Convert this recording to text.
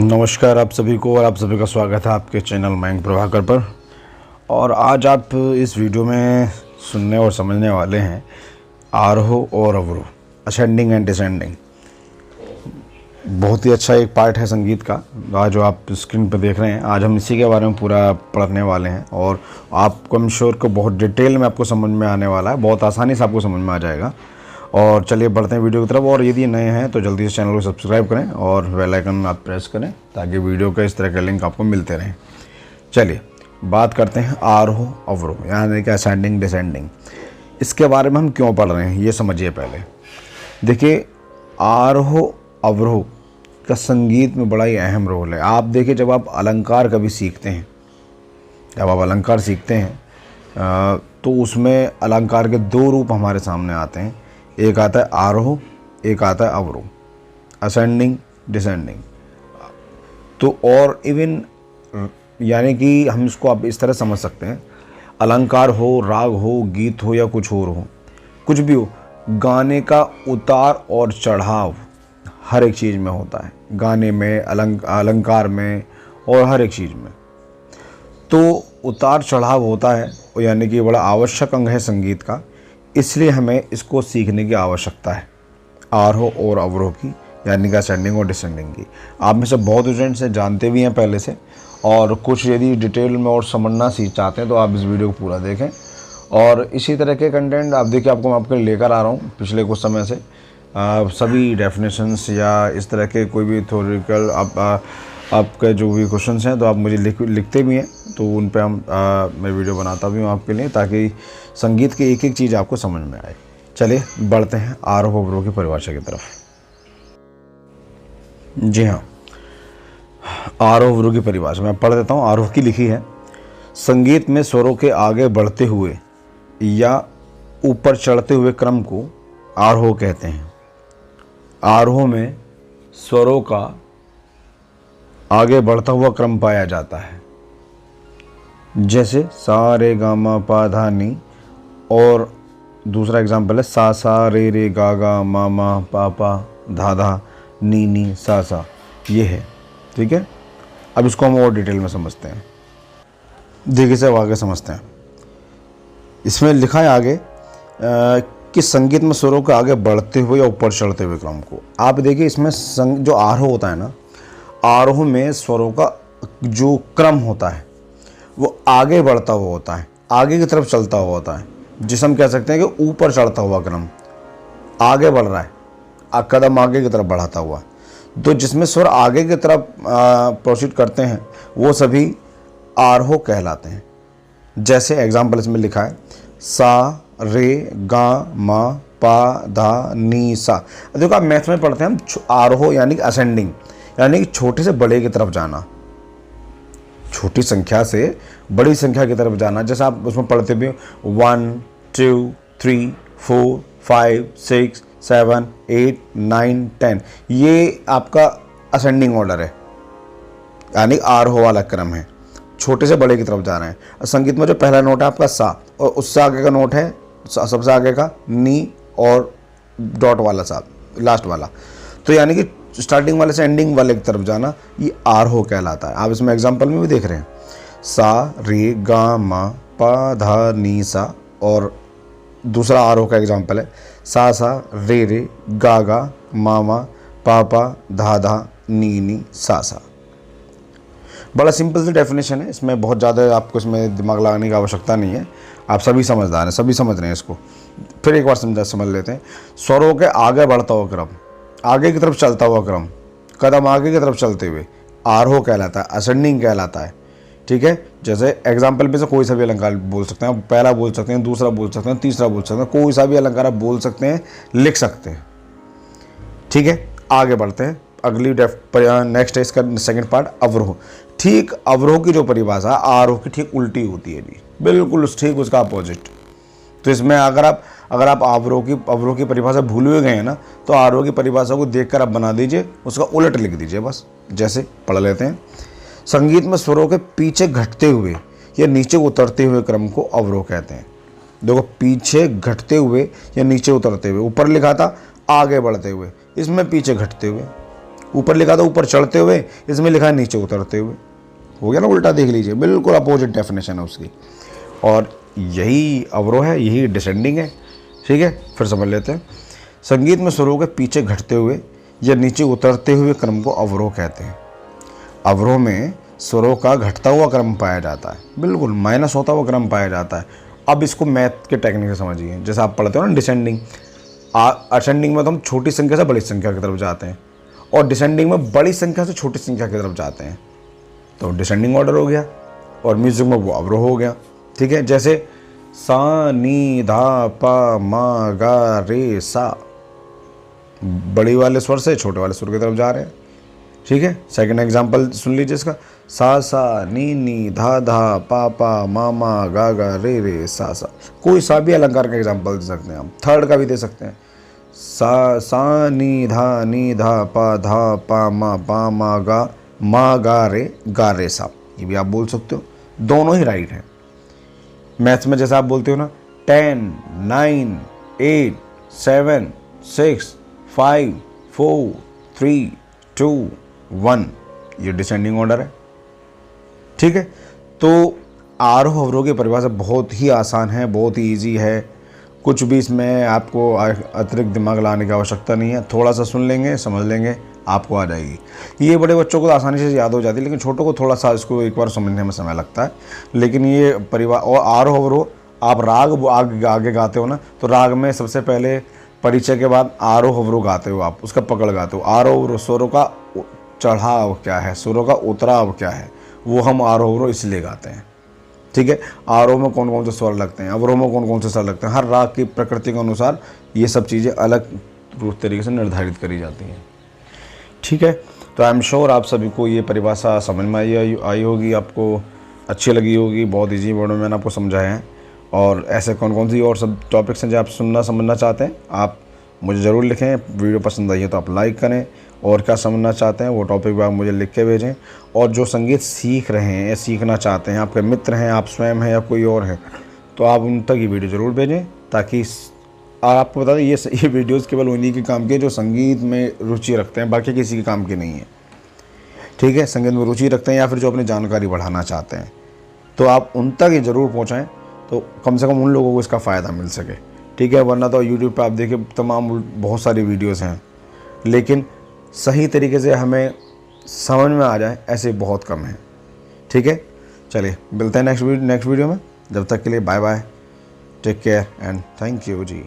नमस्कार आप सभी को और आप सभी का स्वागत है आपके चैनल मयंक प्रभाकर पर। और आज आप इस वीडियो में सुनने और समझने वाले हैं आरोह और अवरोह, असेंडिंग एंड डिसेंडिंग। बहुत ही अच्छा एक पार्ट है संगीत का आज जो आप स्क्रीन पर देख रहे हैं। आज हम इसी के बारे में पूरा पढ़ने वाले हैं और आपको आई एम श्योर को बहुत डिटेल में आपको समझ में आने वाला है, बहुत आसानी से आपको समझ में आ जाएगा। और चलिए बढ़ते हैं वीडियो की तरफ। और यदि नए हैं तो जल्दी से चैनल को सब्सक्राइब करें और बेल आइकन आप प्रेस करें ताकि वीडियो का इस तरह के लिंक आपको मिलते रहें। चलिए बात करते हैं आरोह अवरोह यानी कि असेंडिंग डिसेंडिंग। इसके बारे में हम क्यों पढ़ रहे हैं ये समझिए पहले। देखिए आरोह अवरोह का संगीत में बड़ा ही अहम रोल है। आप देखिए जब आप अलंकार कभी सीखते हैं, जब आप अलंकार सीखते हैं तो उसमें अलंकार के दो रूप हमारे सामने आते हैं। एक आता है आरोह, एक आता है अवरोह, असेंडिंग डिसेंडिंग। तो और इवन यानी कि हम इसको आप इस तरह समझ सकते हैं, अलंकार हो, राग हो, गीत हो या कुछ और हो, कुछ भी हो, गाने का उतार और चढ़ाव हर एक चीज़ में होता है। गाने में, अलंकार में और हर एक चीज़ में तो उतार चढ़ाव होता है, यानी कि बड़ा आवश्यक अंग है संगीत का। इसलिए हमें इसको सीखने की आवश्यकता है, आरोह और अवरोह की, यानी कि असेंडिंग और डिसेंडिंग की। आप में से बहुत स्टूडेंट्स हैं जानते भी हैं पहले से, और कुछ यदि डिटेल में और समझना चाहते हैं तो आप इस वीडियो को पूरा देखें। और इसी तरह के कंटेंट आप देखिए आपको मैं आपके लिए लेकर आ रहा हूँ पिछले कुछ समय से। सभी डेफिनेशंस या इस तरह के कोई भी थ्योरेटिकल आपके जो भी क्वेश्चंस हैं तो आप मुझे लिखते भी हैं, तो उन पे मैं वीडियो बनाता भी हूँ आपके लिए, ताकि संगीत की एक एक चीज़ आपको समझ में आए। चलिए बढ़ते हैं आरोह अवरोह की परिभाषा की तरफ। जी हाँ, आरोह अवरोह की परिभाषा मैं पढ़ देता हूँ। आरोह की लिखी है, संगीत में स्वरों के आगे बढ़ते हुए या ऊपर चढ़ते हुए क्रम को आरोह कहते हैं। आरोह में स्वरों का आगे बढ़ता हुआ क्रम पाया जाता है, जैसे सा रे गा मा पा धा नी, और दूसरा एग्जाम्पल है सा सा रे रे गा गा मा मा पा पा धा धा नी नी सा सा। ये है, ठीक है। अब इसको हम और डिटेल में समझते हैं, देखिए से आगे समझते हैं। इसमें लिखा है आगे कि संगीत में स्वरों के आगे बढ़ते हुए या ऊपर चढ़ते हुए क्रम को। आप देखिए इसमें जो आरोह होता है ना, आरोह में स्वरों का जो क्रम होता है वो आगे बढ़ता हुआ होता है, आगे की तरफ चलता हुआ होता है, जिसे हम कह सकते हैं कि ऊपर चढ़ता हुआ क्रम, आगे बढ़ रहा है, कदम आगे की तरफ बढ़ाता हुआ। तो जिसमें स्वर आगे की तरफ प्रोसीड करते हैं वो सभी आरोह कहलाते हैं। जैसे एग्जाम्पल इसमें लिखा है सा रे गा मा पा धा नी सा। देखो आप मैथ में पढ़ते हैं हम आरोह यानी कि असेंडिंग, यानी कि छोटे से बड़े की तरफ जाना, छोटी संख्या से बड़ी संख्या की तरफ जाना। जैसे आप उसमें पढ़ते भी 1 2 3 4 5 6 7 8 9 10, ये आपका असेंडिंग ऑर्डर है, यानी आरोह वाला क्रम है, छोटे से बड़े की तरफ जा रहे हैं। संगीत में जो पहला नोट है आपका सा, और उससे आगे का नोट है सबसे आगे का नी, और डॉट वाला सा लास्ट वाला। तो यानी कि स्टार्टिंग वाले से एंडिंग वाले की तरफ जाना, ये आरोह कहलाता है। आप इसमें एग्जांपल में भी देख रहे हैं सा रे गा मा पा धा नी सा, और दूसरा आरोह का एग्जांपल है सा सा रे रे गा गा मा मा पा पा धा धा नी नी सा सा। बड़ा सिंपल सी डेफिनेशन है, इसमें बहुत ज़्यादा आपको इसमें दिमाग लगाने की आवश्यकता नहीं है। आप सभी समझदार हैं, सभी समझ रहे हैं इसको। फिर एक बार समझ लेते हैं। स्वरों के आगे बढ़ता हुआ क्रम, आगे की तरफ चलता हुआ क्रम, कदम आगे की तरफ चलते हुए आरोह कहलाता है, असेंडिंग कहलाता है, ठीक है। जैसे एग्जाम्पल में से कोई सा भी अलंकार बोल सकते हैं, पहला बोल सकते हैं, दूसरा बोल सकते हैं, तीसरा बोल सकते हैं, कोई सा भी अलंकार आप बोल सकते हैं, लिख सकते हैं, ठीक है। आगे बढ़ते हैं, अगली नेक्स्ट है इसका सेकंड पार्ट, अवरोह। ठीक अवरोह की जो परिभाषा आरोह की ठीक उल्टी होती है जी, बिल्कुल ठीक उसका अपोजिट। तो इसमें अगर आप अवरोह की परिभाषा भूल हुए गए हैं ना, तो आरोह की परिभाषा को देखकर आप बना दीजिए, उसका उलट लिख दीजिए बस। जैसे पढ़ लेते हैं, संगीत में स्वरों के पीछे घटते हुए या नीचे उतरते हुए क्रम को अवरोह कहते हैं। देखो पीछे घटते हुए या नीचे उतरते हुए, ऊपर लिखा था आगे बढ़ते हुए, इसमें पीछे घटते हुए, ऊपर लिखा था ऊपर चढ़ते हुए, इसमें लिखा है नीचे उतरते हुए। हो गया ना उल्टा, देख लीजिए, बिल्कुल अपोजिट डेफिनेशन है उसकी। और यही अवरोह है, यही डिसेंडिंग है। ठीक है, फिर समझ लेते हैं। संगीत में स्वरों के पीछे घटते हुए या नीचे उतरते हुए क्रम को अवरोह कहते हैं। अवरोह में स्वरों का घटता हुआ क्रम पाया जाता है, बिल्कुल माइनस होता हुआ क्रम पाया जाता है। अब इसको मैथ के टेक्निक से समझिए। जैसे आप पढ़ते हो ना डिसेंडिंग, असेंडिंग में तो हम छोटी संख्या से बड़ी संख्या की तरफ जाते हैं, और डिसेंडिंग में बड़ी संख्या से छोटी संख्या की तरफ जाते हैं। तो डिसेंडिंग ऑर्डर हो गया, और म्यूजिक में वो अवरोह हो गया। ठीक है, जैसे सा नी धा पा मा गा रे सा, बड़ी वाले स्वर से छोटे वाले स्वर की तरफ जा रहे हैं। ठीक है, सेकंड एग्जांपल सुन लीजिए इसका, सा सा नी धा धा पा पा मा मा गा गा रे रे सा सा। कोई सा भी अलंकार का एग्जांपल दे सकते हैं हम, थर्ड का भी दे सकते हैं। सा नी धा पा मा गा रे सा, ये भी आप बोल सकते हो, दोनों ही राइट है। मैथ्स में जैसे आप बोलते हो ना 10 9 8 7 6 5 4 3 2 1, ये डिसेंडिंग ऑर्डर है। ठीक है, तो आरोह अवरोह की परिभाषा बहुत ही आसान है, बहुत ही ईजी है। कुछ भी इसमें आपको अतिरिक्त दिमाग लाने की आवश्यकता नहीं है। थोड़ा सा सुन लेंगे, समझ लेंगे, आपको आ जाएगी। ये बड़े बच्चों को तो आसानी से याद हो जाती है, लेकिन छोटों को थोड़ा सा इसको एक बार समझने में समय लगता है। लेकिन ये परिवार और आरोह अवरोह, आप राग आगे गाते हो ना, तो राग में सबसे पहले परिचय के बाद आरोह अवरोह गाते हो, आप उसका पकड़ गाते हो। आरोह अवरोह स्वरों का चढ़ाव क्या है, स्वरों का उतराव क्या है, वो हम आरोह अवरोह इसलिए गाते हैं। ठीक है, आरोह में कौन कौन से स्वर लगते हैं, अवरोह में कौन कौन से स्वर लगते हैं, हर राग की प्रकृति के अनुसार ये सब चीज़ें अलग तरीके से निर्धारित करी जाती हैं। ठीक है, तो आई एम श्योर आप सभी को ये परिभाषा समझ में आई होगी, आपको अच्छी लगी होगी। बहुत ईजी वर्ड में मैंने आपको समझाया है। और ऐसे कौन कौन सी और सब टॉपिक्स हैं जो आप सुनना समझना चाहते हैं, आप मुझे ज़रूर लिखें। वीडियो पसंद आई है तो आप लाइक करें, और क्या समझना चाहते हैं वो टॉपिक भी आप मुझे लिख के भेजें। और जो संगीत सीख रहे हैं या सीखना चाहते हैं, आपके मित्र हैं, आप स्वयं हैं या कोई और है, तो आप उन तक ये वीडियो ज़रूर भेजें, ताकि आपको बता दें ये वीडियोज़ केवल उन्हीं के काम के जो संगीत में रुचि रखते हैं, बाकी किसी के काम के नहीं है। ठीक है, संगीत में रुचि रखते हैं या फिर जो अपनी जानकारी बढ़ाना चाहते हैं, तो आप उन तक ये ज़रूर पहुँचाएँ, तो कम से कम उन लोगों को इसका फ़ायदा मिल सके। ठीक है, वरना तो यूट्यूब पे आप देखिए तमाम बहुत सारी वीडियोस हैं, लेकिन सही तरीके से हमें समझ में आ जाए ऐसे बहुत कम हैं। ठीक है, चलिए मिलते हैं नेक्स्ट वीडियो में। जब तक के लिए bye bye, take care and thank you ji.